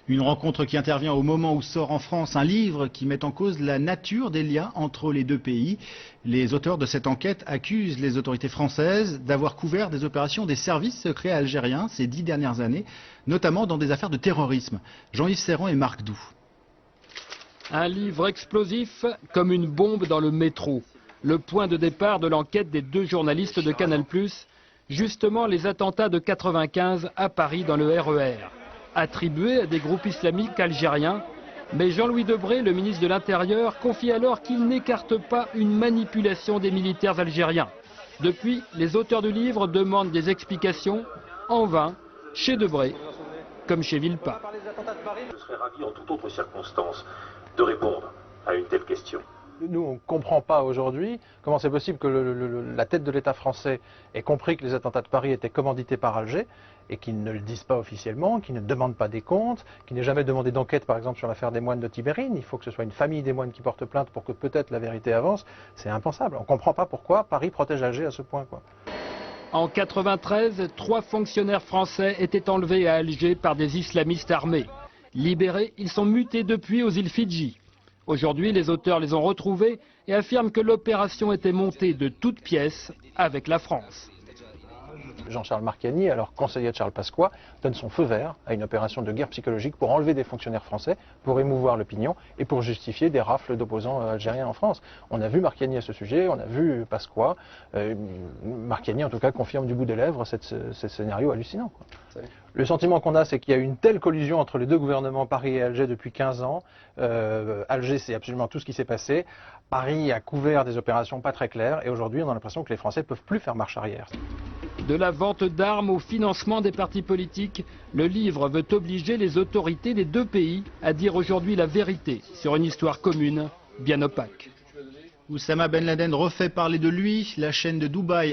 Une rencontre qui intervient au moment où sort en France un livre qui met en cause la nature des liens entre les deux pays. Les auteurs de cette enquête accusent les autorités françaises d'avoir couvert des opérations des services secrets algériens ces 10 dernières années, notamment dans des affaires de terrorisme. Jean-Yves Serrand et Marc Doux. Un livre explosif comme une bombe dans le métro. Le point de départ de l'enquête des deux journalistes de Canal+, justement les attentats de 95 à Paris dans le RER. Attribués à des groupes islamiques algériens, mais Jean-Louis Debré, le ministre de l'Intérieur, confie alors qu'il n'écarte pas une manipulation des militaires algériens. Depuis, les auteurs du livre demandent des explications, en vain, chez Debré, comme chez Villepin. Je serais ravi en toute autre circonstance de répondre à une telle question. Nous, on ne comprend pas aujourd'hui comment c'est possible que la tête de l'État français ait compris que les attentats de Paris étaient commandités par Alger et qu'ils ne le disent pas officiellement, qu'ils ne demandent pas des comptes, qu'ils n'aient jamais demandé d'enquête, par exemple, sur l'affaire des moines de Tibérine. Il faut que ce soit une famille des moines qui porte plainte pour que peut-être la vérité avance. C'est impensable. On ne comprend pas pourquoi Paris protège Alger à ce point, quoi. En 93, 3 fonctionnaires français étaient enlevés à Alger par des islamistes armés. Libérés, ils sont mutés depuis aux îles Fidji. Aujourd'hui, les auteurs les ont retrouvés et affirment que l'opération était montée de toutes pièces avec la France. Jean-Charles Marcani, alors conseiller de Charles Pasqua, donne son feu vert à une opération de guerre psychologique pour enlever des fonctionnaires français, pour émouvoir l'opinion et pour justifier des rafles d'opposants algériens en France. On a vu Marcani à ce sujet, on a vu Pasqua. Marcani, en tout cas, confirme du bout des lèvres ce scénario hallucinant, quoi. Le sentiment qu'on a, c'est qu'il y a une telle collusion entre les deux gouvernements, Paris et Alger, depuis 15 ans. Alger, c'est absolument tout ce qui s'est passé. Paris a couvert des opérations pas très claires. Et aujourd'hui, on a l'impression que les Français ne peuvent plus faire marche arrière. De la vente d'armes au financement des partis politiques, le livre veut obliger les autorités des deux pays à dire aujourd'hui la vérité sur une histoire commune bien opaque. Oussama Ben Laden refait parler de lui. La chaîne de Dubaï